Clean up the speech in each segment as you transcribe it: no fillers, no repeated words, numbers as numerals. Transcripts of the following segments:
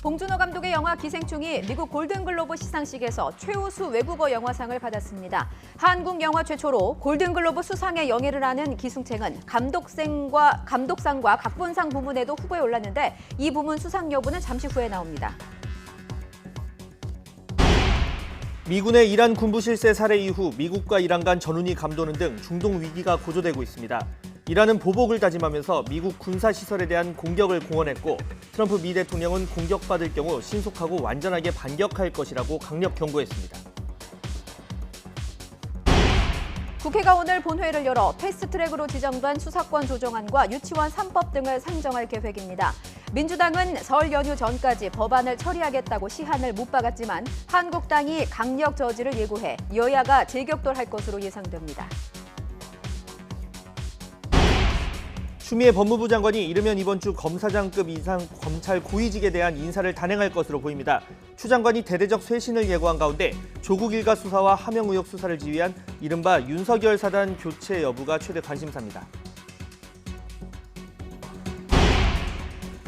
봉준호 감독의 영화 기생충이 미국 골든글로브 시상식에서 최우수 외국어 영화상을 받았습니다. 한국 영화 최초로 골든글로브 수상의 영예를 아는 기생충은 감독상과 각본상 부문에도 후보에 올랐는데 이 부문 수상 여부는 잠시 후에 나옵니다. 미군의 이란 군부 실세 살해 이후 미국과 이란 간 전운이 감도는 등 중동 위기가 고조되고 있습니다. 이란은 보복을 다짐하면서 미국 군사시설에 대한 공격을 공언했고 트럼프 미 대통령은 공격받을 경우 신속하고 완전하게 반격할 것이라고 강력 경고했습니다. 국회가 오늘 본회의를 열어 패스트트랙으로 지정된 수사권 조정안과 유치원 3법 등을 상정할 계획입니다. 민주당은 설 연휴 전까지 법안을 처리하겠다고 시한을 못 박았지만 한국당이 강력 저지를 예고해 여야가 재격돌할 것으로 예상됩니다. 추미애 법무부 장관이 이르면 이번 주 검사장급 이상 검찰 고위직에 대한 인사를 단행할 것으로 보입니다. 추 장관이 대대적 쇄신을 예고한 가운데 조국 일가 수사와 하명 의혹 수사를 지휘한 이른바 윤석열 사단 교체 여부가 최대 관심사입니다.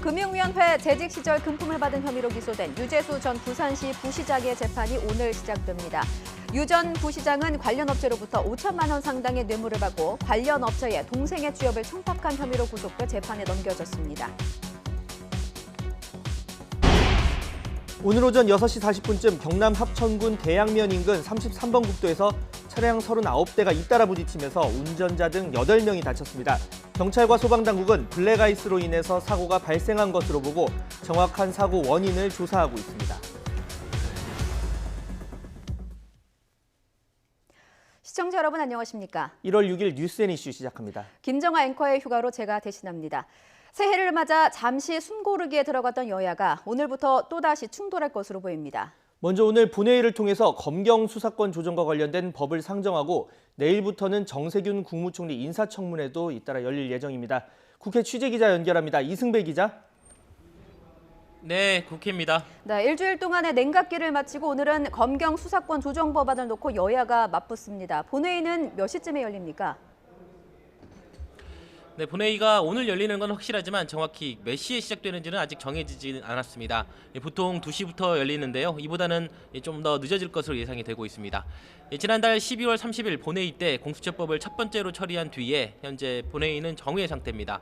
금융위원회 재직 시절 금품을 받은 혐의로 기소된 유재수 전 부산시 부시장의 재판이 오늘 시작됩니다. 유 전 부시장은 관련 업체로부터 5천만 원 상당의 뇌물을 받고 관련 업체에 동생의 취업을 청탁한 혐의로 구속돼 재판에 넘겨졌습니다. 오늘 오전 6시 40분쯤 경남 합천군 대양면 인근 33번 국도에서 차량 39대가 잇따라 부딪히면서 운전자 등 8명이 다쳤습니다. 경찰과 소방당국은 블랙아이스로 인해서 사고가 발생한 것으로 보고 정확한 사고 원인을 조사하고 있습니다. 시청자 여러분 안녕하십니까? 1월 6일 뉴스앤 이슈 시작합니다. 김정아 앵커의 휴가로 제가 대신합니다. 새해를 맞아 잠시 숨고르기에 들어갔던 여야가 오늘부터 또다시 충돌할 것으로 보입니다. 먼저 오늘 본회의를 통해서 검경 수사권 조정과 관련된 법을 상정하고 내일부터는 정세균 국무총리 인사청문회도 잇따라 열릴 예정입니다. 국회 취재기자 연결합니다. 이승배 기자. 네, 국회입니다. 네, 일주일 동안의 냉각기를 마치고 오늘은 검경 수사권 조정 법안을 놓고 여야가 맞붙습니다. 본회의는 몇 시쯤에 열립니까? 네, 본회의가 오늘 열리는 건 확실하지만 정확히 몇 시에 시작되는지는 아직 정해지지 않았습니다. 보통 2시부터 열리는데요. 이보다는 좀 더 늦어질 것으로 예상이 되고 있습니다. 지난달 12월 30일 본회의 때 공수처법을 첫 번째로 처리한 뒤에 현재 본회의는 정회 상태입니다.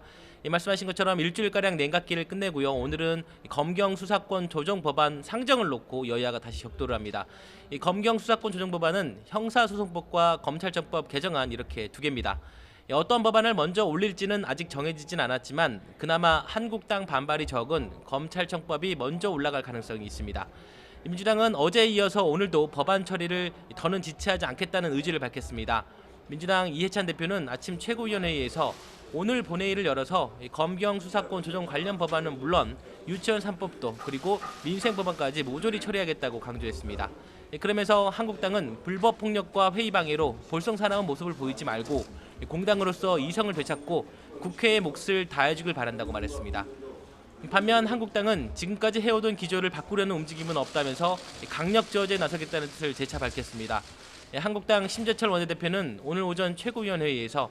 말씀하신 것처럼 일주일가량 냉각기를 끝내고요. 오늘은 검경 수사권 조정 법안 상정을 놓고 여야가 다시 격돌을 합니다. 이 검경 수사권 조정 법안은 형사소송법과 검찰청법 개정안 이렇게 두 개입니다. 어떤 법안을 먼저 올릴지는 아직 정해지진 않았지만 그나마 한국당 반발이 적은 검찰청법이 먼저 올라갈 가능성이 있습니다. 민주당은 어제에 이어서 오늘도 법안 처리를 더는 지체하지 않겠다는 의지를 밝혔습니다. 민주당 이해찬 대표는 아침 최고위원회의에서 오늘 본회의를 열어서 검경 수사권 조정 관련 법안은 물론 유치원 3법도 그리고 민생법안까지 모조리 처리하겠다고 강조했습니다. 그러면서 한국당은 불법 폭력과 회의 방해로 볼썽사나운 모습을 보이지 말고 공당으로서 이성을 되찾고 국회의 몫을 다해주길 바란다고 말했습니다. 반면 한국당은 지금까지 해오던 기조를 바꾸려는 움직임은 없다면서 강력 저지에 나서겠다는 뜻을 재차 밝혔습니다. 한국당 심재철 원내대표는 오늘 오전 최고위원회의에서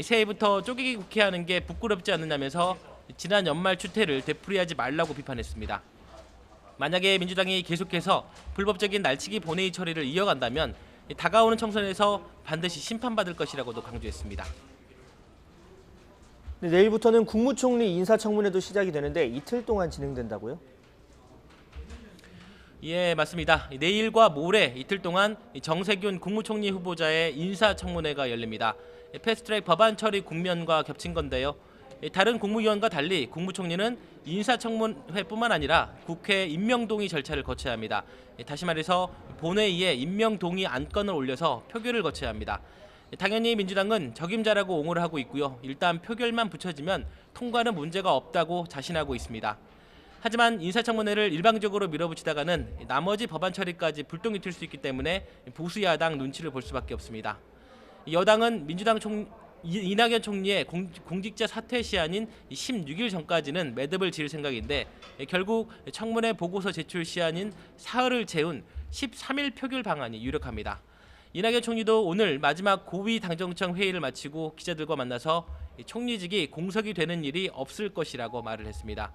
새해부터 쪼개기 국회하는 게 부끄럽지 않느냐면서 지난 연말 추태를 되풀이하지 말라고 비판했습니다. 만약에 민주당이 계속해서 불법적인 날치기 본회의 처리를 이어간다면 다가오는 총선에서 반드시 심판받을 것이라고도 강조했습니다. 네, 내일부터는 국무총리 인사청문회도 시작이 되는데 이틀 동안 진행된다고요? 예, 맞습니다. 내일과 모레 이틀 동안 정세균 국무총리 후보자의 인사청문회가 열립니다. 패스트트랙 법안 처리 국면과 겹친 건데요. 다른 국무위원과 달리 국무총리는 인사청문회뿐만 아니라 국회 임명동의 절차를 거쳐야 합니다. 다시 말해서 본회의에 임명동의 안건을 올려서 표결을 거쳐야 합니다. 당연히 민주당은 적임자라고 옹호를 하고 있고요. 일단 표결만 붙여지면 통과는 문제가 없다고 자신하고 있습니다. 하지만 인사청문회를 일방적으로 밀어붙이다가는 나머지 법안 처리까지 불똥이 튈 수 있기 때문에 보수 야당 눈치를 볼 수밖에 없습니다. 여당은 민주당 이낙연 총리의 공직자 사퇴 시한인 16일 전까지는 매듭을 지을 생각인데 결국 청문회 보고서 제출 시한인 사흘을 채운 13일 표결 방안이 유력합니다. 이낙연 총리도 오늘 마지막 고위 당정청 회의를 마치고 기자들과 만나서 총리직이 공석이 되는 일이 없을 것이라고 말을 했습니다.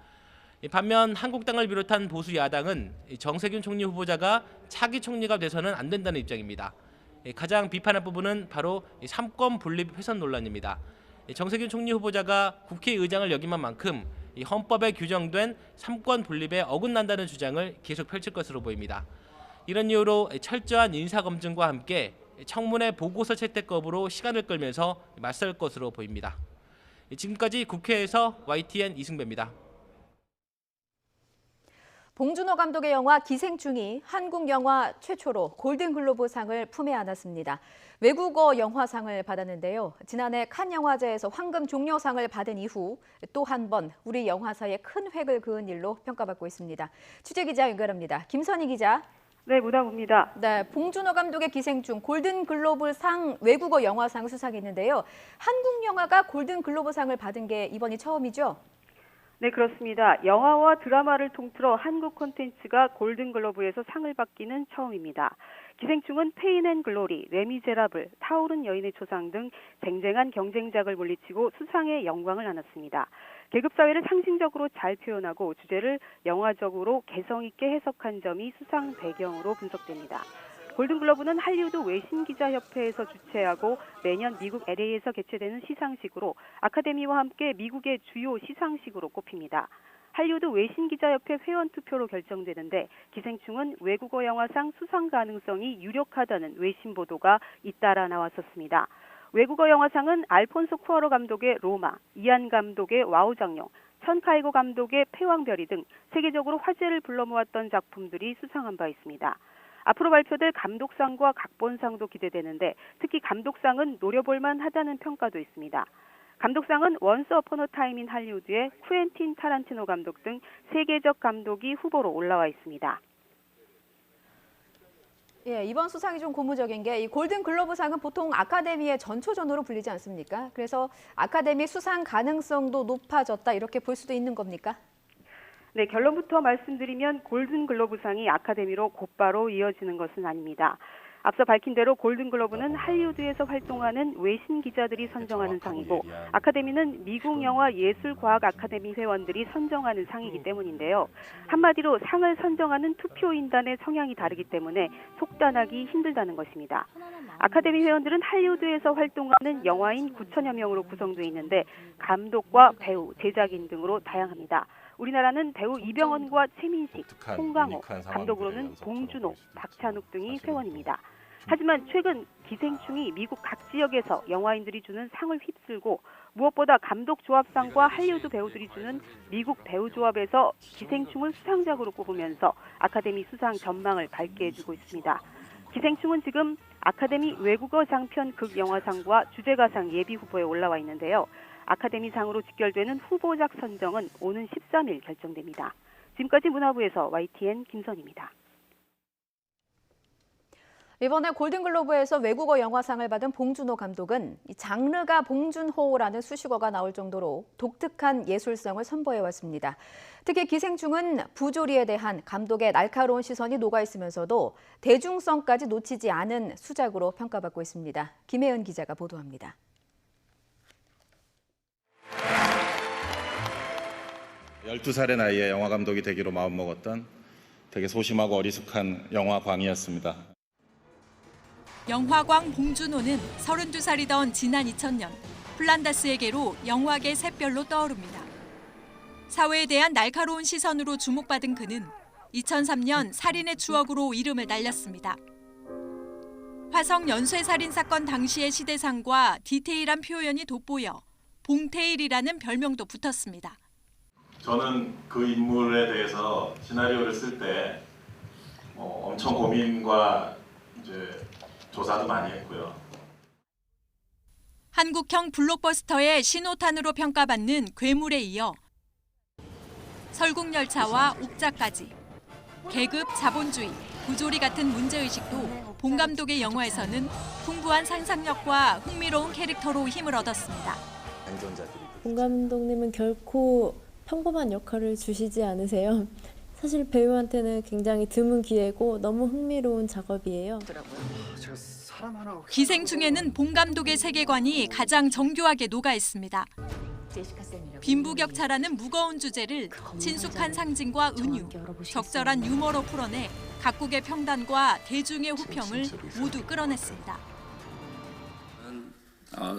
반면 한국당을 비롯한 보수 야당은 정세균 총리 후보자가 차기 총리가 돼서는 안 된다는 입장입니다. 가장 비판할 부분은 바로 삼권 분립 훼손 논란입니다. 정세균 총리 후보자가 국회의장을 역임한 만큼 헌법에 규정된 삼권 분립에 어긋난다는 주장을 계속 펼칠 것으로 보입니다. 이런 이유로 철저한 인사검증과 함께 청문회 보고서 채택법으로 시간을 끌면서 맞설 것으로 보입니다. 지금까지 국회에서 YTN 이승배입니다. 봉준호 감독의 영화 기생충이 한국 영화 최초로 골든글로브상을 품에 안았습니다. 외국어 영화상을 받았는데요. 지난해 칸 영화제에서 황금 종려상을 받은 이후 또 한 번 우리 영화사에 큰 획을 그은 일로 평가받고 있습니다. 취재기자 연결합니다. 김선희 기자. 네, 무다봅니다. 네, 봉준호 감독의 기생충 골든글로브상 외국어 영화상 수상했는데요. 한국 영화가 골든글로브상을 받은 게 이번이 처음이죠? 네, 그렇습니다. 영화와 드라마를 통틀어 한국 콘텐츠가 골든글로브에서 상을 받기는 처음입니다. 기생충은 페인 앤 글로리, 레미제라블, 타오른 여인의 초상 등 쟁쟁한 경쟁작을 물리치고 수상의 영광을 안았습니다. 계급사회를 상징적으로 잘 표현하고 주제를 영화적으로 개성 있게 해석한 점이 수상 배경으로 분석됩니다. 골든글러브는 할리우드 외신기자협회에서 주최하고 매년 미국 LA에서 개최되는 시상식으로 아카데미와 함께 미국의 주요 시상식으로 꼽힙니다. 할리우드 외신기자협회 회원 투표로 결정되는데 기생충은 외국어 영화상 수상 가능성이 유력하다는 외신 보도가 잇따라 나왔었습니다. 외국어 영화상은 알폰소 쿠아로 감독의 로마, 이안 감독의 와우 장룡, 천 카이고 감독의 패왕별이 등 세계적으로 화제를 불러 모았던 작품들이 수상한 바 있습니다. 앞으로 발표될 감독상과 각본상도 기대되는데 특히 감독상은 노려볼 만하다는 평가도 있습니다. 감독상은 원스 어폰 어 타임 인 할리우드의 쿠엔틴 타란티노 감독 등 세계적 감독이 후보로 올라와 있습니다. 예, 이번 수상이 좀 고무적인 게 이 골든글로브상은 보통 아카데미의 전초전으로 불리지 않습니까? 그래서 아카데미 수상 가능성도 높아졌다 이렇게 볼 수도 있는 겁니까? 네, 결론부터 말씀드리면 골든글로브상이 아카데미로 곧바로 이어지는 것은 아닙니다. 앞서 밝힌 대로 골든글로브는 할리우드에서 활동하는 외신 기자들이 선정하는 상이고 아카데미는 미국 영화 예술과학 아카데미 회원들이 선정하는 상이기 때문인데요. 한마디로 상을 선정하는 투표인단의 성향이 다르기 때문에 속단하기 힘들다는 것입니다. 아카데미 회원들은 할리우드에서 활동하는 영화인 9천여 명으로 구성되어 있는데 감독과 배우, 제작인 등으로 다양합니다. 우리나라는 배우 이병헌과 최민식, 송강호, 감독으로는 봉준호, 박찬욱 등이 회원입니다. 하지만 최근 기생충이 미국 각 지역에서 영화인들이 주는 상을 휩쓸고 무엇보다 감독 조합상과 할리우드 배우들이 주는 미국 배우 조합에서 기생충을 수상작으로 꼽으면서 아카데미 수상 전망을 밝게 해주고 있습니다. 기생충은 지금 아카데미 외국어 장편 극영화상과 주제가상 예비 후보에 올라와 있는데요. 아카데미상으로 직결되는 후보작 선정은 오는 13일 결정됩니다. 지금까지 문화부에서 YTN 김선희입니다. 이번에 골든글로브에서 외국어 영화상을 받은 봉준호 감독은 이 장르가 봉준호라는 수식어가 나올 정도로 독특한 예술성을 선보여왔습니다. 특히 기생충은 부조리에 대한 감독의 날카로운 시선이 녹아있으면서도 대중성까지 놓치지 않은 수작으로 평가받고 있습니다. 김혜은 기자가 보도합니다. 열두 살의 나이에 영화 감독이 되기로 마음먹었던 되게 소심하고 어리숙한 영화광이었습니다. 영화광 봉준호는 32살이던 지난 2000년 플란다스에게로 영화계 샛별로 떠오릅니다. 사회에 대한 날카로운 시선으로 주목받은 그는 2003년 살인의 추억으로 이름을 날렸습니다. 화성 연쇄살인 사건 당시의 시대상과 디테일한 표현이 돋보여 봉테일이라는 별명도 붙었습니다. 저는 그 인물에 대해서 시나리오를 쓸 때 엄청 고민과 이제 조사도 많이 했고요. 한국형 블록버스터의 신호탄으로 평가받는 괴물에 이어 설국열차와 옥자까지 계급, 자본주의, 부조리 같은 문제의식도 봉 감독의 영화에서는 풍부한 상상력과 흥미로운 캐릭터로 힘을 얻었습니다. 봉 감독님은 결코 평범한 역할을 주시지 않으세요. 사실 배우한테는 굉장히 드문 기회고 너무 흥미로운 작업이에요. 기생충에는 봉 감독의 세계관이 가장 정교하게 녹아 있습니다. 빈부격차라는 무거운 주제를 친숙한 상징과 은유, 적절한 유머로 풀어내 각국의 평단과 대중의 호평을 모두 끌어냈습니다.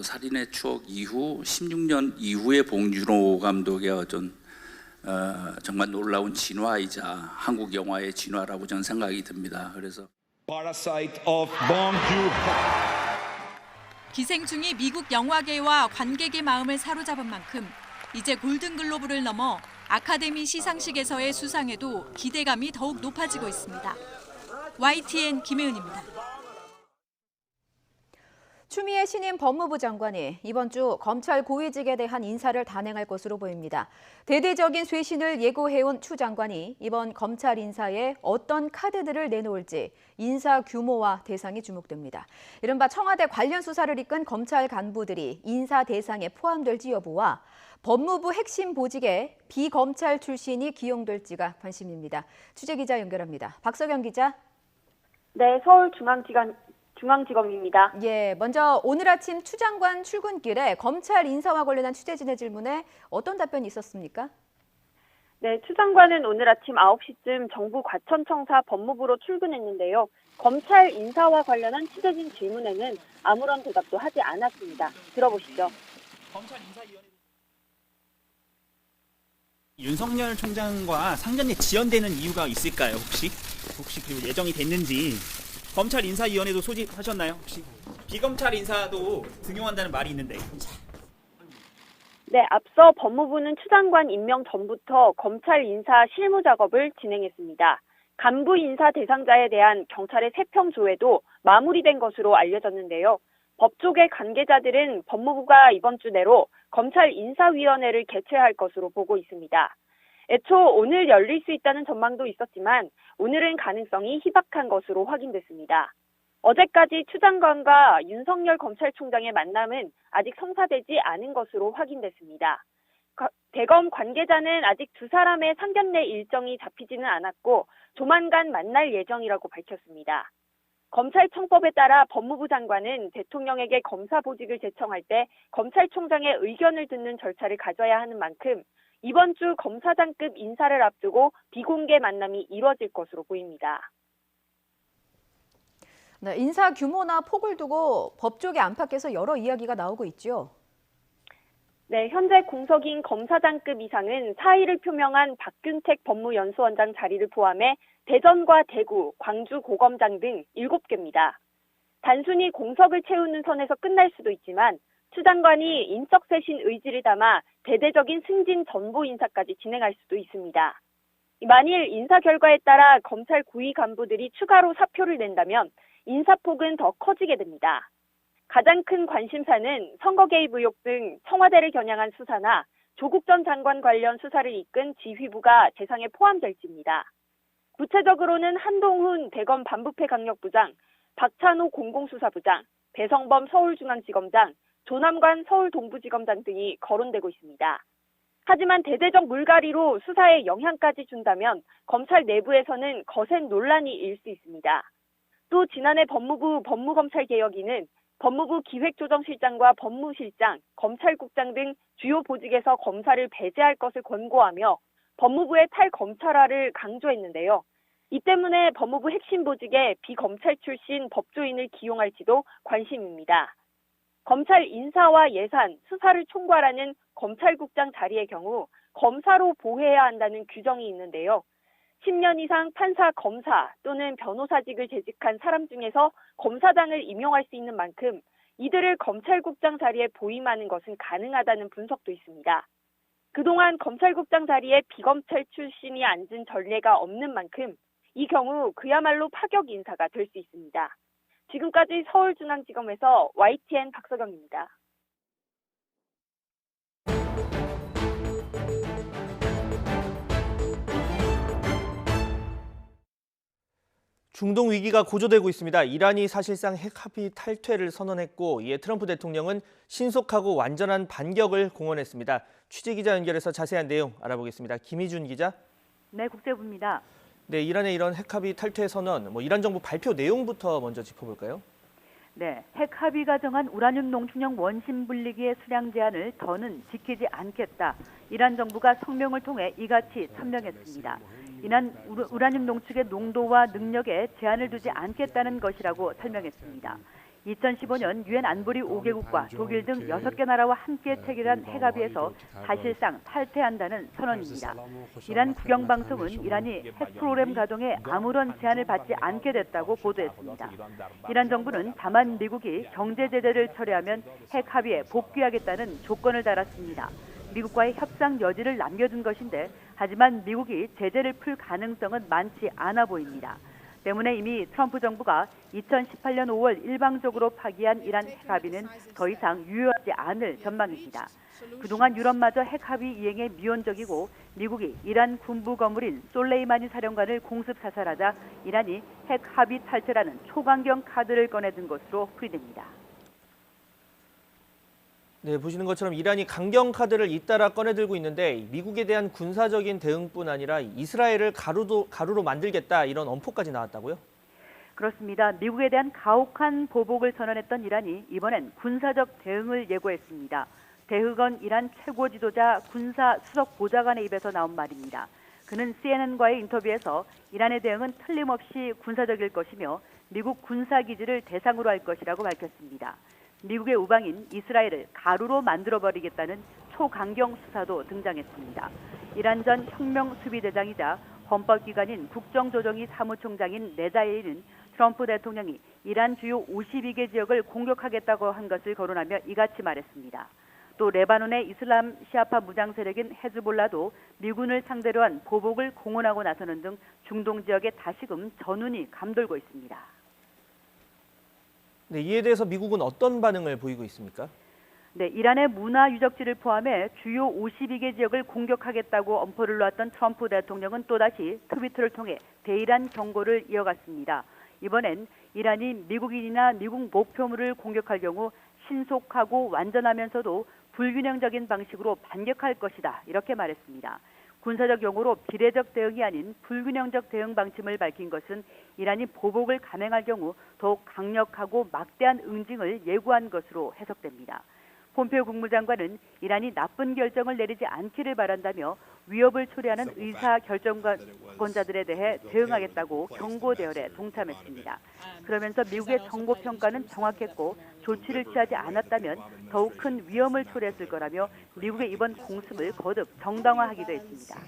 살인의 추억 이후 16년 이후의 봉준호 감독의 어떤 정말 놀라운 진화이자 한국 영화의 진화라고 저는 생각이 듭니다. 그래서 Parasite of Bong Joon-ho. 기생충이 미국 영화계와 관객의 마음을 사로잡은 만큼 이제 골든글로브를 넘어 아카데미 시상식에서의 수상에도 기대감이 더욱 높아지고 있습니다. YTN 김혜은입니다. 추미애 신임 법무부 장관이 이번 주 검찰 고위직에 대한 인사를 단행할 것으로 보입니다. 대대적인 쇄신을 예고해온 추 장관이 이번 검찰 인사에 어떤 카드들을 내놓을지 인사 규모와 대상이 주목됩니다. 이른바 청와대 관련 수사를 이끈 검찰 간부들이 인사 대상에 포함될지 여부와 법무부 핵심 보직에 비검찰 출신이 기용될지가 관심입니다. 취재기자 연결합니다. 박석영 기자. 네, 서울중앙지검입니다. 예, 먼저 오늘 아침 추 장관 출근길에 검찰 인사와 관련한 취재진의 질문에 어떤 답변이 있었습니까? 네, 추 장관은 오늘 아침 9시쯤 정부 과천청사 법무부로 출근했는데요. 검찰 인사와 관련한 취재진 질문에는 아무런 대답도 하지 않았습니다. 들어보시죠. 검찰 인사위원회 윤석열 총장과 상견례 지연되는 이유가 있을까요? 혹시 그리고 예정이 됐는지 검찰 인사위원회도 소집하셨나요? 혹시 비검찰 인사도 등용한다는 말이 있는데. 네, 앞서 법무부는 추 장관 임명 전부터 검찰 인사 실무 작업을 진행했습니다. 간부 인사 대상자에 대한 경찰의 세평 조회도 마무리된 것으로 알려졌는데요. 법조계 관계자들은 법무부가 이번 주 내로 검찰 인사위원회를 개최할 것으로 보고 있습니다. 애초 오늘 열릴 수 있다는 전망도 있었지만 오늘은 가능성이 희박한 것으로 확인됐습니다. 어제까지 추 장관과 윤석열 검찰총장의 만남은 아직 성사되지 않은 것으로 확인됐습니다. 대검 관계자는 아직 두 사람의 상견례 일정이 잡히지는 않았고 조만간 만날 예정이라고 밝혔습니다. 검찰청법에 따라 법무부 장관은 대통령에게 검사 보직을 제청할 때 검찰총장의 의견을 듣는 절차를 가져야 하는 만큼 이번 주 검사장급 인사를 앞두고 비공개 만남이 이뤄질 것으로 보입니다. 네, 인사 규모나 폭을 두고 법조계 안팎에서 여러 이야기가 나오고 있죠. 네, 현재 공석인 검사장급 이상은 사의를 표명한 박균택 법무연수원장 자리를 포함해 대전과 대구, 광주 고검장 등 7개입니다. 단순히 공석을 채우는 선에서 끝날 수도 있지만 추 장관이 인적 쇄신 의지를 담아 대대적인 승진 전보 인사까지 진행할 수도 있습니다. 만일 인사 결과에 따라 검찰 고위 간부들이 추가로 사표를 낸다면 인사폭은 더 커지게 됩니다. 가장 큰 관심사는 선거 개입 의혹 등 청와대를 겨냥한 수사나 조국 전 장관 관련 수사를 이끈 지휘부가 대상에 포함될지입니다. 구체적으로는 한동훈 대검 반부패 강력부장, 박찬호 공공수사부장, 배성범 서울중앙지검장, 조남관 서울동부지검장 등이 거론되고 있습니다. 하지만 대대적 물갈이로 수사에 영향까지 준다면 검찰 내부에서는 거센 논란이 일 수 있습니다. 또 지난해 법무부 법무검찰개혁위는 법무부 기획조정실장과 법무실장, 검찰국장 등 주요 보직에서 검사를 배제할 것을 권고하며 법무부의 탈검찰화를 강조했는데요. 이 때문에 법무부 핵심 보직에 비검찰 출신 법조인을 기용할지도 관심입니다. 검찰 인사와 예산, 수사를 총괄하는 검찰국장 자리의 경우 검사로 보회해야 한다는 규정이 있는데요. 10년 이상 판사, 검사 또는 변호사직을 재직한 사람 중에서 검사장을 임용할 수 있는 만큼 이들을 검찰국장 자리에 보임하는 것은 가능하다는 분석도 있습니다. 그동안 검찰국장 자리에 비검찰 출신이 앉은 전례가 없는 만큼 이 경우 그야말로 파격 인사가 될 수 있습니다. 지금까지 서울중앙지검에서 YTN 박석영입니다. 중동 위기가 고조되고 있습니다. 이란이 사실상 핵 합의 탈퇴를 선언했고 이에 트럼프 대통령은 신속하고 완전한 반격을 공언했습니다. 취재기자 연결해서 자세한 내용 알아보겠습니다. 김희준 기자. 네, 국제부입니다. 네, 이란의 이런 핵 합의 탈퇴 선언, 이란 정부 발표 내용부터 먼저 짚어볼까요? 네, 핵 합의가 정한 우라늄 농축용 원심 분리기의 수량 제한을 더는 지키지 않겠다. 이란 정부가 성명을 통해 이같이 천명했습니다. 이는 우라늄 농축의 농도와 능력에 제한을 두지 않겠다는 것이라고 설명했습니다. 2015년 유엔 안보리 5개국과 독일 등 6개 나라와 함께 체결한 핵합의에서 사실상 탈퇴한다는 선언입니다. 이란 국영방송은 이란이 핵 프로그램 가동에 아무런 제한을 받지 않게 됐다고 보도했습니다. 이란 정부는 다만 미국이 경제 제재를 철회하면 핵 합의에 복귀하겠다는 조건을 달았습니다. 미국과의 협상 여지를 남겨둔 것인데 하지만 미국이 제재를 풀 가능성은 많지 않아 보입니다. 때문에 이미 트럼프 정부가 2018년 5월 일방적으로 파기한 이란 핵합의는 더 이상 유효하지 않을 전망입니다. 그동안 유럽마저 핵합의 이행에 미온적이고 미국이 이란 군부 거물인 솔레이마니 사령관을 공습 사살하자 이란이 핵합의 탈퇴라는 초강경 카드를 꺼내든 것으로 풀이됩니다. 네, 보시는 것처럼 이란이 강경 카드를 잇따라 꺼내들고 있는데 미국에 대한 군사적인 대응뿐 아니라 이스라엘을 가루로 만들겠다 이런 엄포까지 나왔다고요? 그렇습니다. 미국에 대한 가혹한 보복을 선언했던 이란이 이번엔 군사적 대응을 예고했습니다. 대흑원 이란 최고 지도자 군사 수석 보좌관의 입에서 나온 말입니다. 그는 CNN과의 인터뷰에서 이란의 대응은 틀림없이 군사적일 것이며 미국 군사기지를 대상으로 할 것이라고 밝혔습니다. 미국의 우방인 이스라엘을 가루로 만들어버리겠다는 초강경 수사도 등장했습니다. 이란 전 혁명수비대장이자 헌법기관인 국정조정위 사무총장인 레자이는 트럼프 대통령이 이란 주요 52개 지역을 공격하겠다고 한 것을 거론하며 이같이 말했습니다. 또 레바논의 이슬람 시아파 무장 세력인 헤즈볼라도 미군을 상대로 한 보복을 공언하고 나서는 등 중동 지역에 다시금 전운이 감돌고 있습니다. 네, 이에 대해서 미국은 어떤 반응을 보이고 있습니까? 네, 이란의 문화 유적지를 포함해 주요 52개 지역을 공격하겠다고 엄포를 놓았던 트럼프 대통령은 또다시 트위터를 통해 대이란 경고를 이어갔습니다. 이번엔 이란이 미국인이나 미국 목표물을 공격할 경우 신속하고 완전하면서도 불균형적인 방식으로 반격할 것이다. 이렇게 말했습니다. 군사적 용어로 비례적 대응이 아닌 불균형적 대응 방침을 밝힌 것은 이란이 보복을 감행할 경우 더욱 강력하고 막대한 응징을 예고한 것으로 해석됩니다. 폼페오 국무장관은 이란이 나쁜 결정을 내리지 않기를 바란다며 위협을 초래하는 의사결정권자들에 대해 대응하겠다고 경고 대열에 동참했습니다. 그러면서 미국의 정보 평가는 정확했고 조치를 취하지 않았다면 더욱 큰 위험을 초래했을 거라며 미국의 이번 공습을 거듭 정당화하기도 했습니다.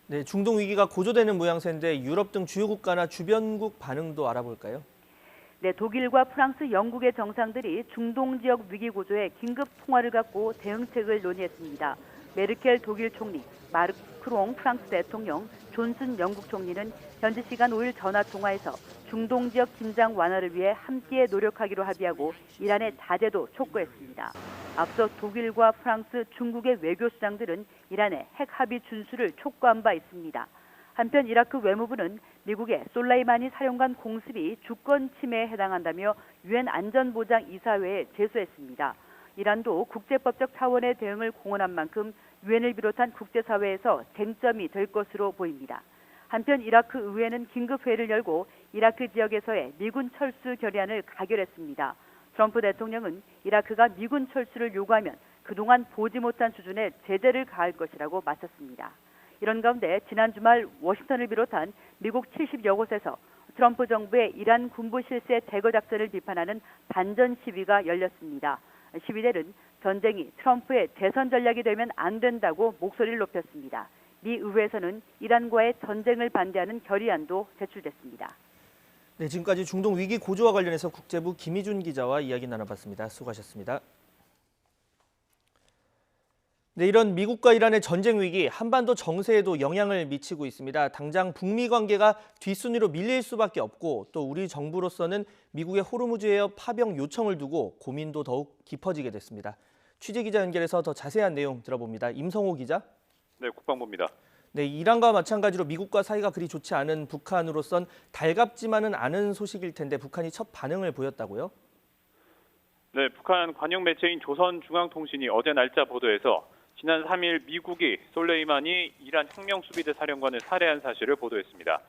네, 중동 위기가 고조되는 모양새인데 유럽 등 주요 국가나 주변국 반응도 알아볼까요? 네, 독일과 프랑스, 영국의 정상들이 중동 지역 위기 고조에 긴급 통화를 갖고 대응책을 논의했습니다. 메르켈 독일 총리, 마크롱 프랑스 대통령, 존슨 영국 총리는 현지 시간 5일 전화 통화에서 중동 지역 긴장 완화를 위해 함께 노력하기로 합의하고 이란의 자제도 촉구했습니다. 앞서 독일과 프랑스, 중국의 외교수장들은 이란의 핵 합의 준수를 촉구한 바 있습니다. 한편 이라크 외무부는 미국의 솔라이마니 사령관 공습이 주권 침해에 해당한다며 유엔 안전보장이사회에 제소했습니다. 이란도 국제법적 차원의 대응을 공언한 만큼 유엔을 비롯한 국제사회에서 쟁점이 될 것으로 보입니다. 한편 이라크 의회는 긴급회의를 열고 이라크 지역에서의 미군 철수 결의안을 가결했습니다. 트럼프 대통령은 이라크가 미군 철수를 요구하면 그동안 보지 못한 수준의 제재를 가할 것이라고 맞섰습니다. 이런 가운데 지난 주말 워싱턴을 비롯한 미국 70여 곳에서 트럼프 정부의 이란 군부 실세 제거 작전을 비판하는 반전 시위가 열렸습니다. 시위대는 전쟁이 트럼프의 재선 전략이 되면 안 된다고 목소리를 높였습니다. 미 의회에서는 이란과의 전쟁을 반대하는 결의안도 제출됐습니다. 네, 지금까지 중동 위기 고조와 관련해서 국제부 김희준 기자와 이야기 나눠봤습니다. 수고하셨습니다. 네, 이런 미국과 이란의 전쟁 위기, 한반도 정세에도 영향을 미치고 있습니다. 당장 북미 관계가 뒷순위로 밀릴 수밖에 없고 또 우리 정부로서는 미국의 호르무즈 해협 파병 요청을 두고 고민도 더욱 깊어지게 됐습니다. 취재기자 연결해서 더 자세한 내용 들어봅니다. 임성호 기자. 네, 국방부입니다. 네, 이란과 마찬가지로 미국과 사이가 그리 좋지 않은 북한으로선 달갑지만은 않은 소식일 텐데 북한이 첫 반응을 보였다고요? 네, 북한 관영 매체인 조선중앙통신이 어제 날짜 보도에서 지난 3일 미국이 솔레이마니 이란 혁명수비대 사령관을 살해한 사실을 보도했습니다.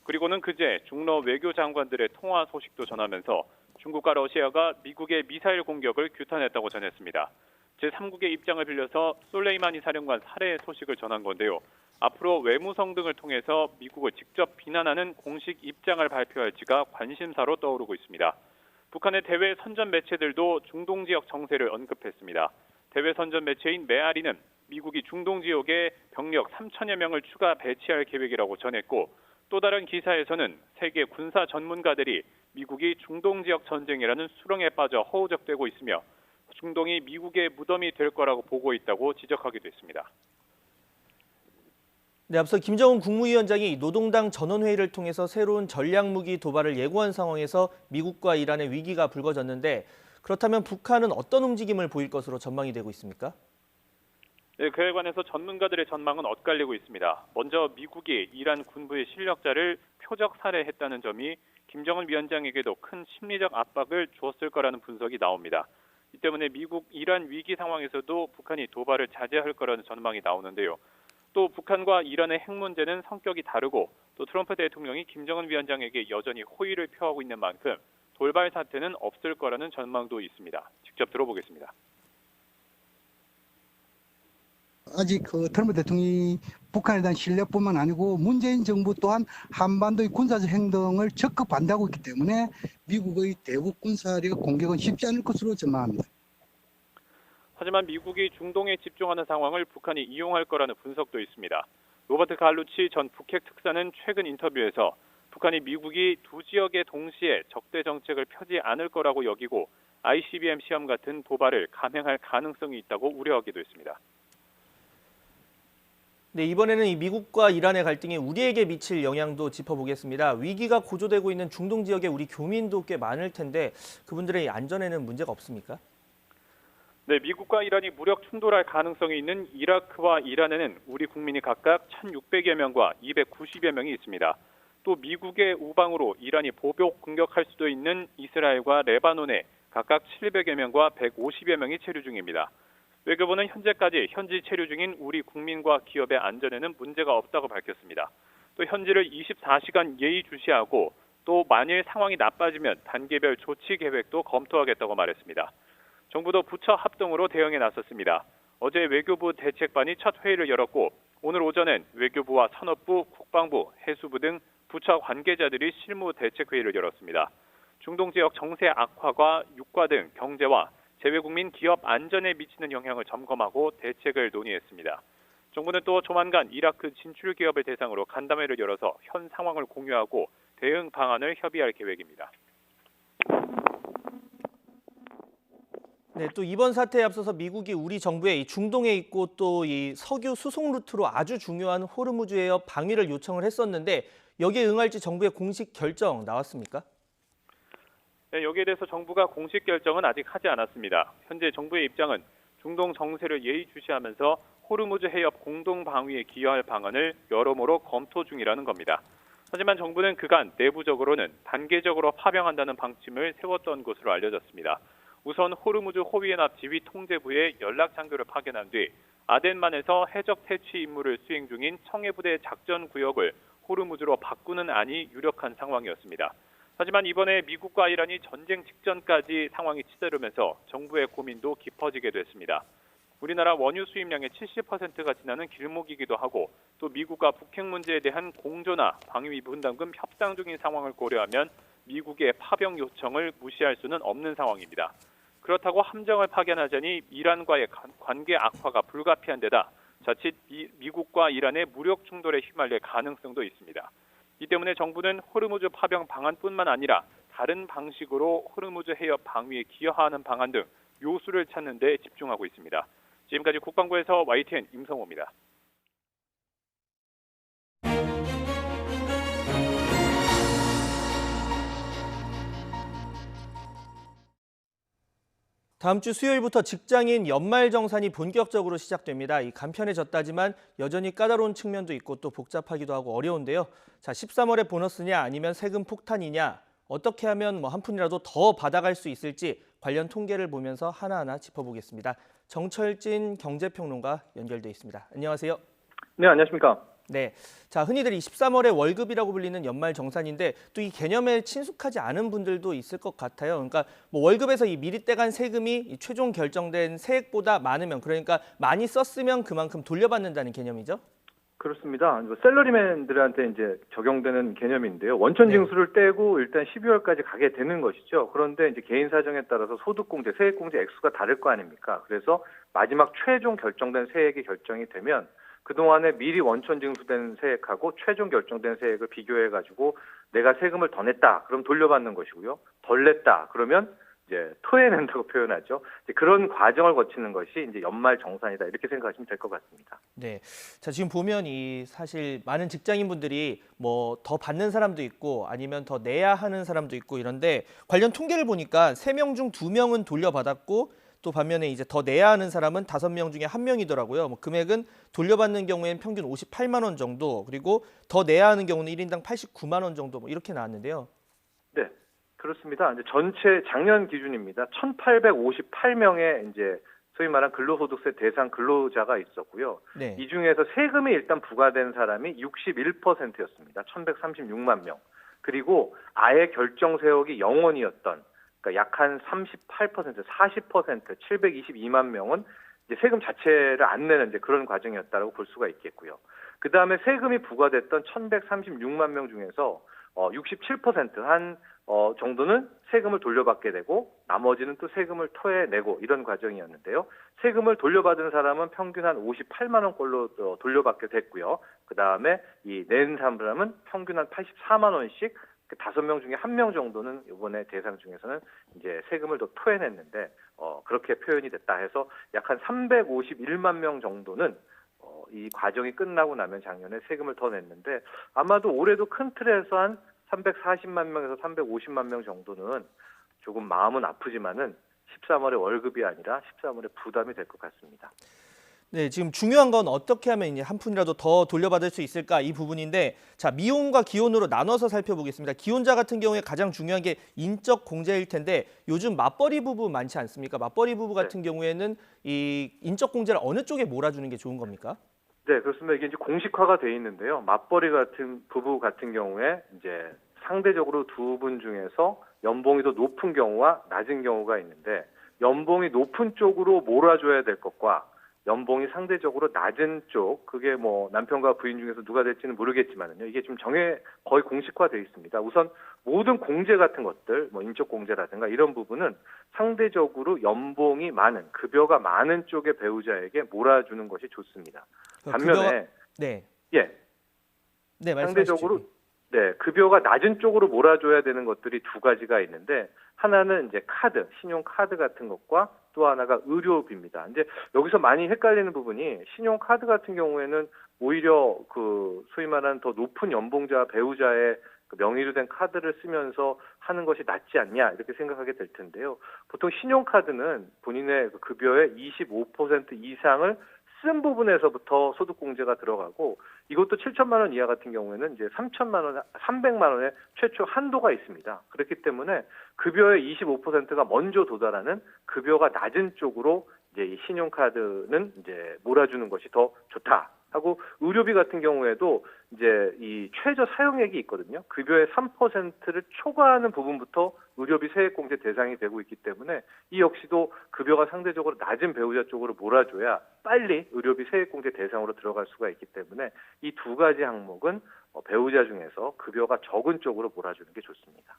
그리고는 그제 중러 외교장관들의 통화 소식도 전하면서 중국과 러시아가 미국의 미사일 공격을 규탄했다고 전했습니다. 제3국의 입장을 빌려서 솔레이마니 사령관 살해 소식을 전한 건데요. 앞으로 외무성 등을 통해서 미국을 직접 비난하는 공식 입장을 발표할지가 관심사로 떠오르고 있습니다. 북한의 대외 선전 매체들도 중동 지역 정세를 언급했습니다. 대외 선전 매체인 메아리는 미국이 중동 지역에 병력 3천여 명을 추가 배치할 계획이라고 전했고, 또 다른 기사에서는 세계 군사 전문가들이 미국이 중동 지역 전쟁이라는 수렁에 빠져 허우적대고 있으며 중동이 미국의 무덤이 될 거라고 보고 있다고 지적하기도 했습니다. 네, 앞서 김정은 국무위원장이 노동당 전원회의를 통해서 새로운 전략무기 도발을 예고한 상황에서 미국과 이란의 위기가 불거졌는데, 그렇다면 북한은 어떤 움직임을 보일 것으로 전망이 되고 있습니까? 네, 그에 관해서 전문가들의 전망은 엇갈리고 있습니다. 먼저 미국이 이란 군부의 실력자를 표적 살해했다는 점이 김정은 위원장에게도 큰 심리적 압박을 주었을 거라는 분석이 나옵니다. 이 때문에 미국 이란 위기 상황에서도 북한이 도발을 자제할 거라는 전망이 나오는데요. 또 북한과 이란의 핵 문제는 성격이 다르고, 또 트럼프 대통령이 김정은 위원장에게 여전히 호의를 표하고 있는 만큼 돌발 사태는 없을 거라는 전망도 있습니다. 직접 들어보겠습니다. 아직 트럼프 대통령이 북한에 대한 신뢰뿐만 아니고 문재인 정부 또한 한반도의 군사적 행동을 적극 반대하고 있기 때문에 미국의 대북 군사력 공격은 쉽지 않을 것으로 전망합니다. 하지만 미국이 중동에 집중하는 상황을 북한이 이용할 거라는 분석도 있습니다. 로버트 갈루치 전 북핵 특사는 최근 인터뷰에서 북한이 미국이 두 지역에 동시에 적대 정책을 펴지 않을 거라고 여기고 ICBM 시험 같은 도발을 감행할 가능성이 있다고 우려하기도 했습니다. 네, 이번에는 이 미국과 이란의 갈등이 우리에게 미칠 영향도 짚어보겠습니다. 위기가 고조되고 있는 중동 지역에 우리 교민도 꽤 많을 텐데 그분들의 안전에는 문제가 없습니까? 네, 미국과 이란이 무력 충돌할 가능성이 있는 이라크와 이란에는 우리 국민이 각각 1,600여 명과 290여 명이 있습니다. 또 미국의 우방으로 이란이 보복 공격할 수도 있는 이스라엘과 레바논에 각각 700여 명과 150여 명이 체류 중입니다. 외교부는 현재까지 현지 체류 중인 우리 국민과 기업의 안전에는 문제가 없다고 밝혔습니다. 또 현지를 24시간 예의주시하고 또 만일 상황이 나빠지면 단계별 조치 계획도 검토하겠다고 말했습니다. 정부도 부처 합동으로 대응에 나섰습니다. 어제 외교부 대책반이 첫 회의를 열었고, 오늘 오전엔 외교부와 산업부, 국방부, 해수부 등 부처 관계자들이 실무 대책회의를 열었습니다. 중동 지역 정세 악화가 유가 등 경제와 재외국민 기업 안전에 미치는 영향을 점검하고 대책을 논의했습니다. 정부는 또 조만간 이라크 진출 기업을 대상으로 간담회를 열어서 현 상황을 공유하고 대응 방안을 협의할 계획입니다. 네, 또 이번 사태에 앞서서 미국이 우리 정부에 이 중동에 있고 또 이 석유 수송 루트로 아주 중요한 호르무즈 해협 방위를 요청을 했었는데 여기에 응할지 정부의 공식 결정 나왔습니까? 네, 여기에 대해서 정부가 공식 결정은 아직 하지 않았습니다. 현재 정부의 입장은 중동 정세를 예의주시하면서 호르무즈 해협 공동 방위에 기여할 방안을 여러모로 검토 중이라는 겁니다. 하지만 정부는 그간 내부적으로는 단계적으로 파병한다는 방침을 세웠던 것으로 알려졌습니다. 우선 호르무즈 호위연합 지휘 통제부에 연락 장교를 파견한 뒤 아덴만에서 해적 퇴치 임무를 수행 중인 청해부대 작전 구역을 호르무즈로 바꾸는 안이 유력한 상황이었습니다. 하지만 이번에 미국과 이란이 전쟁 직전까지 상황이 치달으면서 정부의 고민도 깊어지게 됐습니다. 우리나라 원유 수입량의 70%가 지나는 길목이기도 하고 또 미국과 북핵 문제에 대한 공조나 방위 분담금 협상 중인 상황을 고려하면 미국의 파병 요청을 무시할 수는 없는 상황입니다. 그렇다고 함정을 파견하자니 이란과의 관계 악화가 불가피한 데다 자칫 미국과 이란의 무력 충돌에 휘말릴 가능성도 있습니다. 이 때문에 정부는 호르무즈 파병 방안뿐만 아니라 다른 방식으로 호르무즈 해협 방위에 기여하는 방안 등 요수를 찾는 데 집중하고 있습니다. 지금까지 국방부에서 YTN 임성호입니다. 다음 주 수요일부터 직장인 연말정산이 본격적으로 시작됩니다. 이 간편해졌다지만 여전히 까다로운 측면도 있고 또 복잡하기도 하고 어려운데요. 자, 13월에 보너스냐 아니면 세금 폭탄이냐, 어떻게 하면 한 푼이라도 더 받아갈 수 있을지 관련 통계를 보면서 하나하나 짚어보겠습니다. 정철진 경제평론가 연결돼 있습니다. 안녕하세요. 네, 안녕하십니까. 네. 자, 흔히들 이 13월의 월급이라고 불리는 연말 정산인데 또 이 개념에 친숙하지 않은 분들도 있을 것 같아요. 그러니까 뭐 월급에서 이 미리 떼간 세금이 이 최종 결정된 세액보다 많으면, 그러니까 많이 썼으면 그만큼 돌려받는다는 개념이죠. 그렇습니다. 샐러리맨들한테 이제 적용되는 개념인데요. 원천 징수를 떼고 일단 12월까지 가게 되는 것이죠. 그런데 이제 개인 사정에 따라서 소득공제, 세액공제 액수가 다를 거 아닙니까? 그래서 마지막 최종 결정된 세액이 결정이 되면 그동안에 미리 원천 징수된 세액하고 최종 결정된 세액을 비교해가지고 내가 세금을 더 냈다. 그럼 돌려받는 것이고요. 덜 냈다. 그러면 이제 토해낸다고 표현하죠. 이제 그런 과정을 거치는 것이 이제 연말 정산이다. 이렇게 생각하시면 될 것 같습니다. 네. 자, 지금 보면 이 사실 많은 직장인분들이 뭐 더 받는 사람도 있고 아니면 더 내야 하는 사람도 있고 이런데 관련 통계를 보니까 3명 중 2명은 돌려받았고 또 반면에 이제 더 내야 하는 사람은 5명 중에 1명이더라고요. 뭐 금액은 돌려받는 경우에는 평균 58만 원 정도, 그리고 더 내야 하는 경우는 1인당 89만 원 정도 뭐 이렇게 나왔는데요. 네. 그렇습니다. 이제 전체 작년 기준입니다. 1,858명의 이제 소위 말한 근로소득세 대상 근로자가 있었고요. 네. 이 중에서 세금이 일단 부과된 사람이 61%였습니다. 1,136만 명. 그리고 아예 결정 세력이 0원이었던, 그러니까 약 한 38%, 40%, 722만 명은 이제 세금 자체를 안 내는 이제 그런 과정이었다라고 볼 수가 있겠고요. 그 다음에 세금이 부과됐던 1,136만 명 중에서 67% 정도는 세금을 돌려받게 되고 나머지는 또 세금을 토해내고 이런 과정이었는데요. 세금을 돌려받은 사람은 평균 한 58만 원꼴로 돌려받게 됐고요. 그 다음에 이 낸 사람은 평균 한 84만 원씩 5명 중에 1명 정도는 이번에 대상 중에서는 이제 세금을 더 토해냈는데 그렇게 표현이 됐다 해서 약 한 351만 명 정도는 이 과정이 끝나고 나면 작년에 세금을 더 냈는데 아마도 올해도 큰 틀에서 한 340만 명에서 350만 명 정도는 조금 마음은 아프지만은 13월의 월급이 아니라 13월의 부담이 될 것 같습니다. 네, 지금 중요한 건 어떻게 하면 이제 한 푼이라도 더 돌려받을 수 있을까 이 부분인데, 자, 미혼과 기혼으로 나눠서 살펴보겠습니다. 기혼자 같은 경우에 가장 중요한 게 인적 공제일 텐데 요즘 맞벌이 부부 많지 않습니까? 맞벌이 부부 같은 경우에는 이 인적 공제를 어느 쪽에 몰아주는 게 좋은 겁니까? 네, 그렇습니다. 이게 이제 공식화가 돼 있는데요. 맞벌이 같은 부부 같은 경우에 이제 상대적으로 두 분 중에서 연봉이 더 높은 경우와 낮은 경우가 있는데, 연봉이 높은 쪽으로 몰아줘야 될 것과 연봉이 상대적으로 낮은 쪽, 그게 뭐 남편과 부인 중에서 누가 될지는 모르겠지만요. 이게 좀 거의 공식화되어 있습니다. 우선 모든 공제 같은 것들, 뭐 인적 공제라든가 이런 부분은 상대적으로 연봉이 많은, 급여가 많은 쪽의 배우자에게 몰아주는 것이 좋습니다. 반면에 네. 예. 네, 상대적으로 네, 급여가 낮은 쪽으로 몰아줘야 되는 것들이 두 가지가 있는데, 하나는 이제 카드, 신용카드 같은 것과 또 하나가 의료비입니다. 이제 여기서 많이 헷갈리는 부분이, 신용카드 같은 경우에는 오히려 그 소위 말하는 더 높은 연봉자 배우자의 그 명의로 된 카드를 쓰면서 하는 것이 낫지 않냐 이렇게 생각하게 될 텐데요. 보통 신용카드는 본인의 그 급여의 25% 이상을 쓴 부분에서부터 소득공제가 들어가고, 이것도 7천만 원 이하 같은 경우에는 이제 300만 원의 최초 한도가 있습니다. 그렇기 때문에 급여의 25%가 먼저 도달하는 급여가 낮은 쪽으로 이제 이 신용카드는 이제 몰아주는 것이 더 좋다 하고, 의료비 같은 경우에도 이제 이 최저 사용액이 있거든요. 급여의 3%를 초과하는 부분부터 의료비 세액공제 대상이 되고 있기 때문에 이 역시도 급여가 상대적으로 낮은 배우자 쪽으로 몰아줘야 빨리 의료비 세액공제 대상으로 들어갈 수가 있기 때문에 이 두 가지 항목은 배우자 중에서 급여가 적은 쪽으로 몰아주는 게 좋습니다.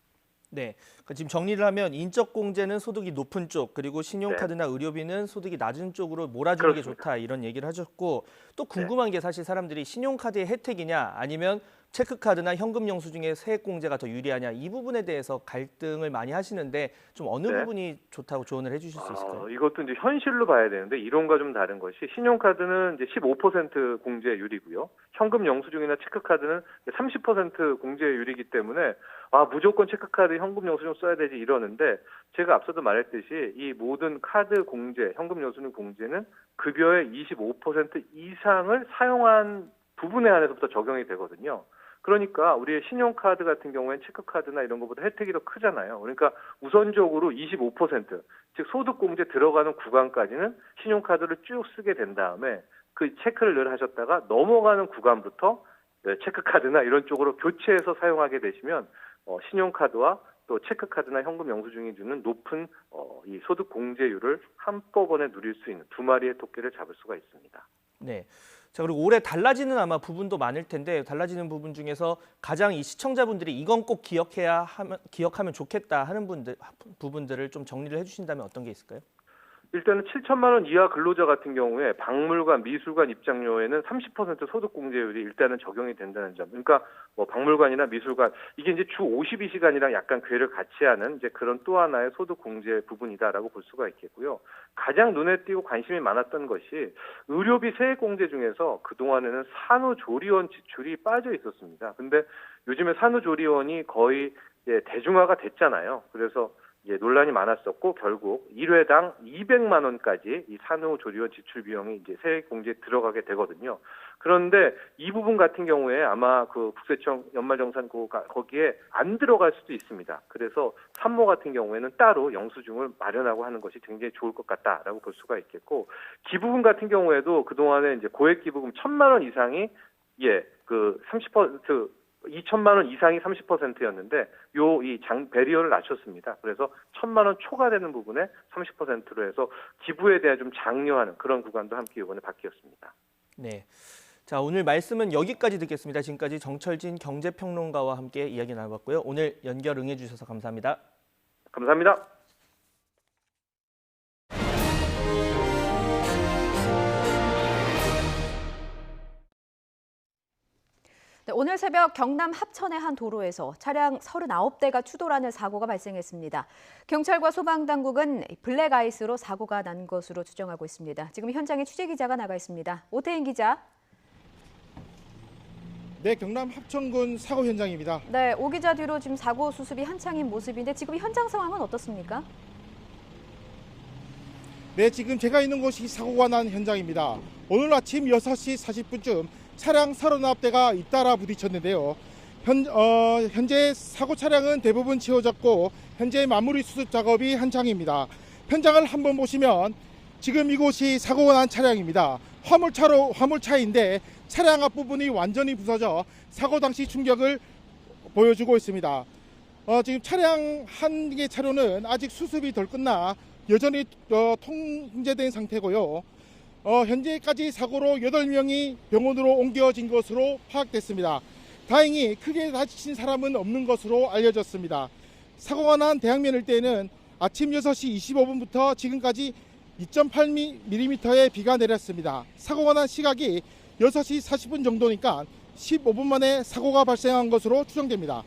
네, 그러니까 지금 정리를 하면 인적 공제는 소득이 높은 쪽, 그리고 신용카드나 네. 의료비는 소득이 낮은 쪽으로 몰아주는 그렇습니다. 게 좋다 이런 얘기를 하셨고, 또 궁금한 게 사실 사람들이 신용카드의 혜택이냐 아니면 체크카드나 현금 영수증의 세액 공제가 더 유리하냐, 이 부분에 대해서 갈등을 많이 하시는데 좀 어느 네. 부분이 좋다고 조언을 해주실 수 있을까요? 이것도 이제 현실로 봐야 되는데, 이론과 좀 다른 것이, 신용카드는 이제 15% 공제율이고요. 현금 영수증이나 체크카드는 30% 공제율이기 때문에 무조건 체크카드, 현금 영수증 써야 되지 이러는데, 제가 앞서도 말했듯이 이 모든 카드 공제, 현금 영수증 공제는 급여의 25% 이상을 사용한 부분에 한해서부터 적용이 되거든요. 그러니까 우리의 신용카드 같은 경우에는 체크카드나 이런 것보다 혜택이 더 크잖아요. 그러니까 우선적으로 25%, 즉 소득공제 들어가는 구간까지는 신용카드를 쭉 쓰게 된 다음에 그 체크를 늘 하셨다가 넘어가는 구간부터 체크카드나 이런 쪽으로 교체해서 사용하게 되시면 신용카드와 또 체크카드나 현금 영수증이 주는 높은 이 소득 공제율을 한꺼번에 누릴 수 있는 두 마리의 토끼를 잡을 수가 있습니다. 네. 자, 그리고 올해 달라지는 아마 부분도 많을 텐데 달라지는 부분 중에서 가장 이 시청자분들이 이건 꼭 기억하면 좋겠다 하는 부분들을 좀 정리를 해주신다면 어떤 게 있을까요? 일단은 7천만 원 이하 근로자 같은 경우에 박물관, 미술관 입장료에는 30% 소득 공제율이 일단은 적용이 된다는 점. 그러니까 뭐 박물관이나 미술관 이게 이제 주 52시간이랑 약간 궤를 같이 하는 이제 그런 또 하나의 소득 공제 부분이다라고 볼 수가 있겠고요. 가장 눈에 띄고 관심이 많았던 것이 의료비 세액 공제 중에서 그동안에는 산후조리원 지출이 빠져 있었습니다. 근데 요즘에 산후조리원이 거의 대중화가 됐잖아요. 그래서 논란이 많았었고 결국 1회당 200만 원까지 이 산후조리원 지출 비용이 이제 세액 공제에 들어가게 되거든요. 그런데 이 부분 같은 경우에 아마 그 국세청 연말정산고가 거기에 안 들어갈 수도 있습니다. 그래서 산모 같은 경우에는 따로 영수증을 마련하고 하는 것이 굉장히 좋을 것 같다라고 볼 수가 있겠고 기부금 같은 경우에도 그동안에 이제 고액 기부금 1,000만 원 이상이 그 30% 2천만 원 이상이 30%였는데 배리어를 낮췄습니다. 그래서 1,000만 원 초과되는 부분에 30%로 해서 기부에 대해 좀 장려하는 그런 구간도 함께 이번에 바뀌었습니다. 네. 자, 오늘 말씀은 여기까지 듣겠습니다. 지금까지 정철진 경제평론가와 함께 이야기 나눠봤고요. 오늘 연결 응해주셔서 감사합니다. 감사합니다. 네, 오늘 새벽 경남 합천의 한 도로에서 차량 39대가 추돌하는 사고가 발생했습니다. 경찰과 소방당국은 블랙아이스로 사고가 난 것으로 추정하고 있습니다. 지금 현장에 취재기자가 나가 있습니다. 오태인 기자. 네, 경남 합천군 사고 현장입니다. 네, 오 기자 뒤로 지금 사고 수습이 한창인 모습인데 지금 현장 상황은 어떻습니까? 네, 지금 제가 있는 곳이 사고가 난 현장입니다. 오늘 아침 6시 40분쯤 차량 39대가 잇따라 부딪혔는데요. 현재 사고 차량은 대부분 치워졌고 현재 마무리 수습 작업이 한창입니다. 현장을 한번 보시면 지금 이곳이 사고가 난 차량입니다. 화물차인데 차량 앞부분이 완전히 부서져 사고 당시 충격을 보여주고 있습니다. 지금 차량 한 개 차로는 아직 수습이 덜 끝나 여전히 통제된 상태고요. 현재까지 사고로 8명이 병원으로 옮겨진 것으로 파악됐습니다. 다행히 크게 다친 사람은 없는 것으로 알려졌습니다. 사고가 난 대학면 일대에는 아침 6시 25분부터 지금까지 2.8mm의 비가 내렸습니다. 사고가 난 시각이 6시 40분 정도니까 15분 만에 사고가 발생한 것으로 추정됩니다.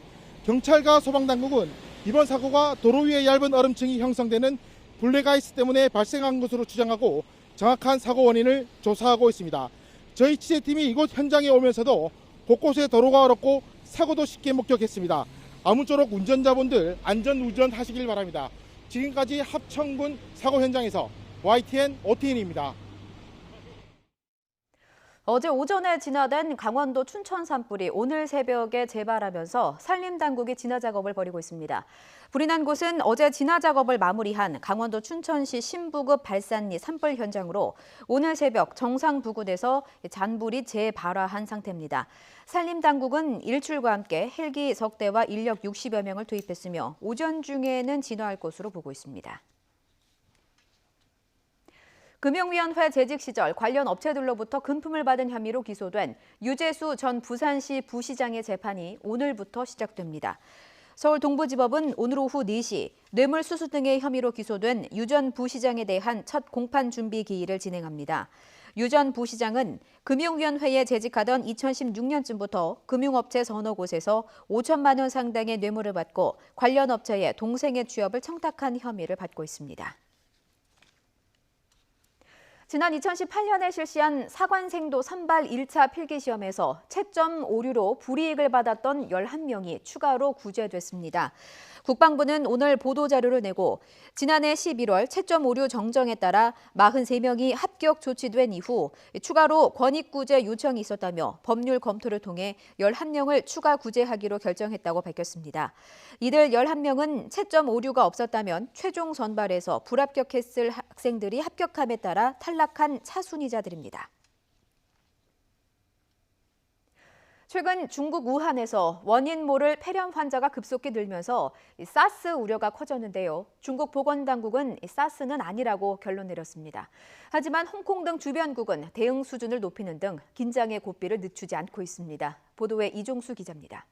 경찰과 소방당국은 이번 사고가 도로 위에 얇은 얼음층이 형성되는 블랙아이스 때문에 발생한 것으로 추정하고 정확한 사고 원인을 조사하고 있습니다. 저희 취재팀이 이곳 현장에 오면서도 곳곳에 도로가 얼었고 사고도 쉽게 목격했습니다. 아무쪼록 운전자분들 안전 운전하시길 바랍니다. 지금까지 합천군 사고 현장에서 YTN 오태인입니다. 어제 오전에 진화된 강원도 춘천 산불이 오늘 새벽에 재발하면서 산림당국이 진화 작업을 벌이고 있습니다. 불이 난 곳은 어제 진화 작업을 마무리한 강원도 춘천시 신부급 발산리 산불 현장으로 오늘 새벽 정상 부근에서 잔불이 재발화한 상태입니다. 산림당국은 일출과 함께 헬기 석 대와 인력 60여 명을 투입했으며 오전 중에는 진화할 것으로 보고 있습니다. 금융위원회 재직 시절 관련 업체들로부터 금품을 받은 혐의로 기소된 유재수 전 부산시 부시장의 재판이 오늘부터 시작됩니다. 서울 동부지법은 오늘 오후 4시 뇌물수수 등의 혐의로 기소된 유 전 부시장에 대한 첫 공판 준비 기일을 진행합니다. 유 전 부시장은 금융위원회에 재직하던 2016년쯤부터 금융업체 서너 곳에서 5천만 원 상당의 뇌물을 받고 관련 업체에 동생의 취업을 청탁한 혐의를 받고 있습니다. 지난 2018년에 실시한 사관생도 선발 1차 필기시험에서 채점 오류로 불이익을 받았던 11명이 추가로 구제됐습니다. 국방부는 오늘 보도자료를 내고 지난해 11월 채점 오류 정정에 따라 43명이 합격 조치된 이후 추가로 권익구제 요청이 있었다며 법률 검토를 통해 11명을 추가 구제하기로 결정했다고 밝혔습니다. 이들 11명은 채점 오류가 없었다면 최종 선발에서 불합격했을 학생들이 합격함에 따라 탈락한 차순위자들입니다. 최근 중국 우한에서 원인 모를 폐렴 환자가 급속히 늘면서 사스 우려가 커졌는데요. 중국 보건당국은 사스는 아니라고 결론 내렸습니다. 하지만 홍콩 등 주변국은 대응 수준을 높이는 등 긴장의 고삐를 늦추지 않고 있습니다. 보도에 이종수 기자입니다.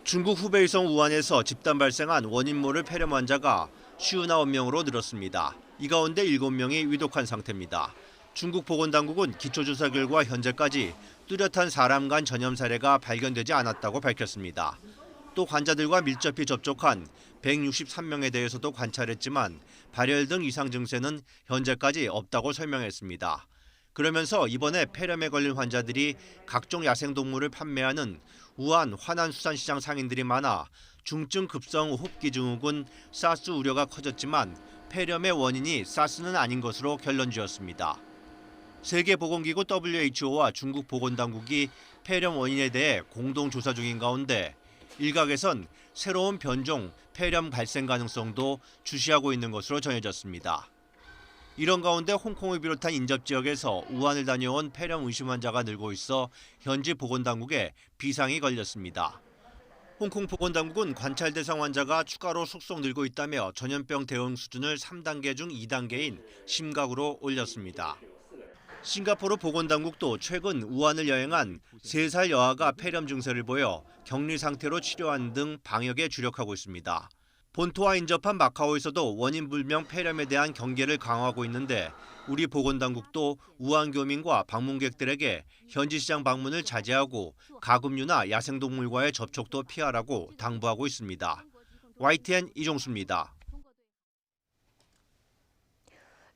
중국 후베이성 우한에서 집단 발생한 원인 모를 폐렴 환자가 59명으로 늘었습니다. 이 가운데 7명이 위독한 상태입니다. 중국 보건당국은 기초조사 결과 현재까지 뚜렷한 사람 간 전염 사례가 발견되지 않았다고 밝혔습니다. 또 환자들과 밀접히 접촉한 163명에 대해서도 관찰했지만 발열 등 이상 증세는 현재까지 없다고 설명했습니다. 그러면서 이번에 폐렴에 걸린 환자들이 각종 야생동물을 판매하는 우한 화난수산시장 상인들이 많아 중증 급성 호흡기 증후군 사스 우려가 커졌지만 폐렴의 원인이 사스는 아닌 것으로 결론 지었습니다. 세계보건기구 WHO와 중국 보건당국이 폐렴 원인에 대해 공동 조사 중인 가운데 일각에선 새로운 변종 폐렴 발생 가능성도 주시하고 있는 것으로 전해졌습니다. 이런 가운데 홍콩을 비롯한 인접 지역에서 우한을 다녀온 폐렴 의심 환자가 늘고 있어 현지 보건당국에 비상이 걸렸습니다. 홍콩 보건당국은 관찰 대상 환자가 추가로 속속 늘고 있다며 전염병 대응 수준을 3단계 중 2단계인 심각으로 올렸습니다. 싱가포르 보건당국도 최근 우한을 여행한 3살 여아가 폐렴 증세를 보여 격리 상태로 치료하는 등 방역에 주력하고 있습니다. 본토와 인접한 마카오에서도 원인 불명 폐렴에 대한 경계를 강화하고 있는데 우리 보건당국도 우한 교민과 방문객들에게 현지 시장 방문을 자제하고 가금류나 야생동물과의 접촉도 피하라고 당부하고 있습니다. YTN 이종수입니다.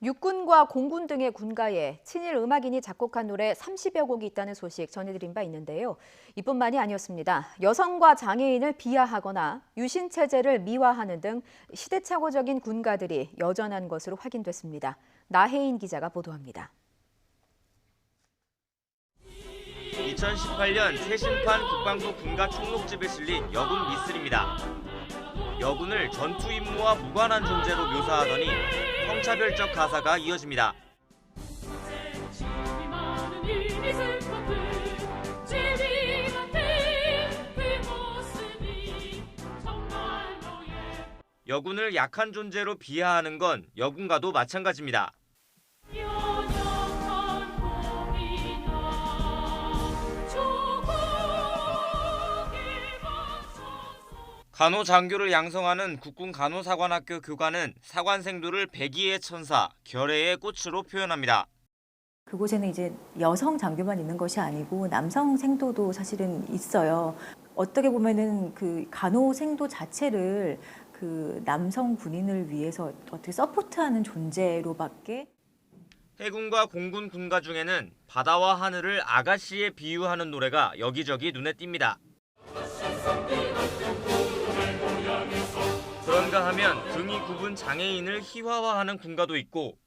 육군과 공군 등의 군가에 친일 음악인이 작곡한 노래 30여 곡이 있다는 소식 전해드린 바 있는데요. 이뿐만이 아니었습니다. 여성과 장애인을 비하하거나 유신체제를 미화하는 등 시대착오적인 군가들이 여전한 것으로 확인됐습니다. 나혜인 기자가 보도합니다. 2018년 최신판 국방부 군가 총록집에 실린 여군 미술입니다. 여군을 전투 임무와 무관한 존재로 묘사하더니 성차별적 가사가 이어집니다. 여군을 약한 존재로 비하하는 건 여군과도 마찬가지입니다. 간호장교를 양성하는 국군 간호사관학교 교관은 사관생도를 백의의 천사, 결의의 꽃으로 표현합니다. 그곳에는 이제 여성 장교만 있는 것이 아니고 남성 생도도 사실은 있어요. 어떻게 보면은 그 간호생도 자체를 그 남성 군인을 위해서 어떻게 서포트하는 존재로밖에. 해군과 공군 군가 중에는 바다와 하늘을 아가씨에 비유하는 노래가 여기저기 눈에 띕니다. 그런가 하면 등이 굽은 장애인을 희화화하는 군가도 있고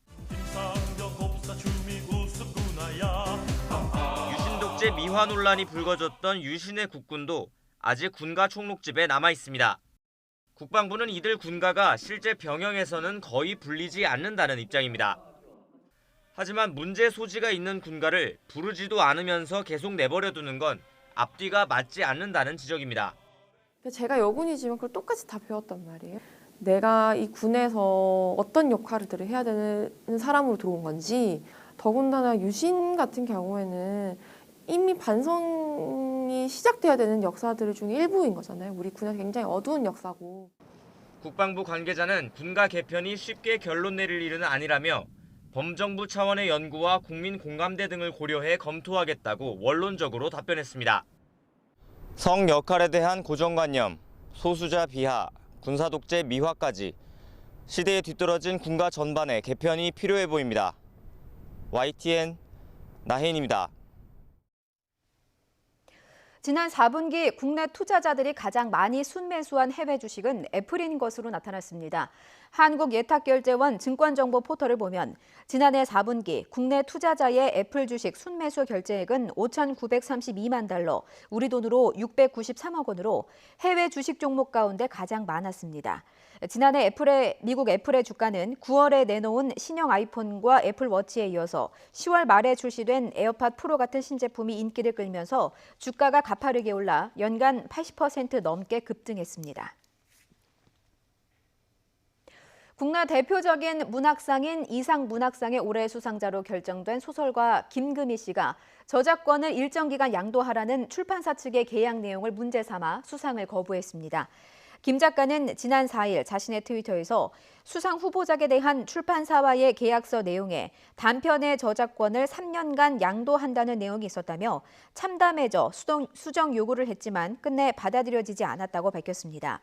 유신 독재 미화 논란이 불거졌던 유신의 국군도 아직 군가 총록집에 남아 있습니다. 국방부는 이들 군가가 실제 병영에서는 거의 불리지 않는다는 입장입니다. 하지만 문제 소지가 있는 군가를 부르지도 않으면서 계속 내버려 두는 건 앞뒤가 맞지 않는다는 지적입니다. 제가 여군이지만 그걸 똑같이 다 배웠단 말이에요. 내가 이 군에서 어떤 역할들을 해야 되는 사람으로 들어온 건지, 더군다나 유신 같은 경우에는 이미 반성이 시작돼야 되는 역사들 중에 일부인 거잖아요. 우리 군에서 굉장히 어두운 역사고. 국방부 관계자는 군가 개편이 쉽게 결론 내릴 일은 아니라며 범정부 차원의 연구와 국민 공감대 등을 고려해 검토하겠다고 원론적으로 답변했습니다. 성 역할에 대한 고정관념, 소수자 비하, 군사 독재 미화까지 시대에 뒤떨어진 군가 전반의 개편이 필요해 보입니다. YTN 나혜인입니다. 지난 4분기 국내 투자자들이 가장 많이 순매수한 해외 주식은 애플인 것으로 나타났습니다. 한국예탁결제원 증권정보 포털을 보면 지난해 4분기 국내 투자자의 애플 주식 순매수 결제액은 5,932만 달러, 우리 돈으로 693억 원으로 해외 주식 종목 가운데 가장 많았습니다. 지난해 미국 애플의 주가는 9월에 내놓은 신형 아이폰과 애플워치에 이어서 10월 말에 출시된 에어팟 프로 같은 신제품이 인기를 끌면서 주가가 가파르게 올라 연간 80% 넘게 급등했습니다. 국내 대표적인 문학상인 이상문학상의 올해 수상자로 결정된 소설가 김금희 씨가 저작권을 일정 기간 양도하라는 출판사 측의 계약 내용을 문제 삼아 수상을 거부했습니다. 김 작가는 지난 4일 자신의 트위터에서 수상 후보작에 대한 출판사와의 계약서 내용에 단편의 저작권을 3년간 양도한다는 내용이 있었다며 참담해져 수정 요구를 했지만 끝내 받아들여지지 않았다고 밝혔습니다.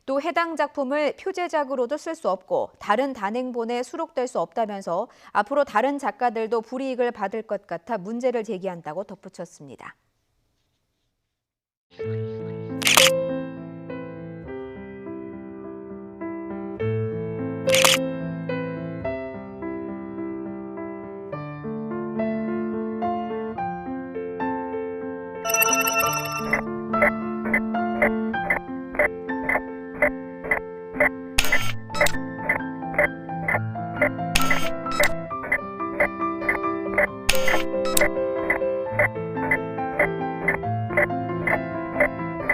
또 해당 작품을 표제작으로도 쓸 수 없고 다른 단행본에 수록될 수 없다면서 앞으로 다른 작가들도 불이익을 받을 것 같아 문제를 제기한다고 덧붙였습니다.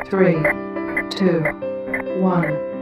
Three, two, one.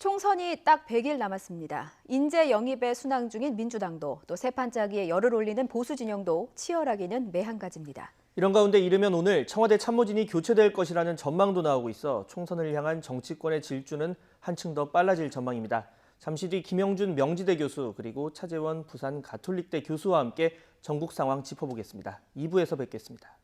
총선이 딱 100일 남았습니다. 인재 영입에 순항 중인 민주당도 또 새 판짜기에 열을 올리는 보수 진영도 치열하기는 매한가지입니다. 이런 가운데 이르면 오늘 청와대 참모진이 교체될 것이라는 전망도 나오고 있어 총선을 향한 정치권의 질주는 한층 더 빨라질 전망입니다. 잠시 뒤 김영준 명지대 교수 그리고 차재원 부산 가톨릭대 교수와 함께 전국 상황 짚어보겠습니다. 2부에서 뵙겠습니다.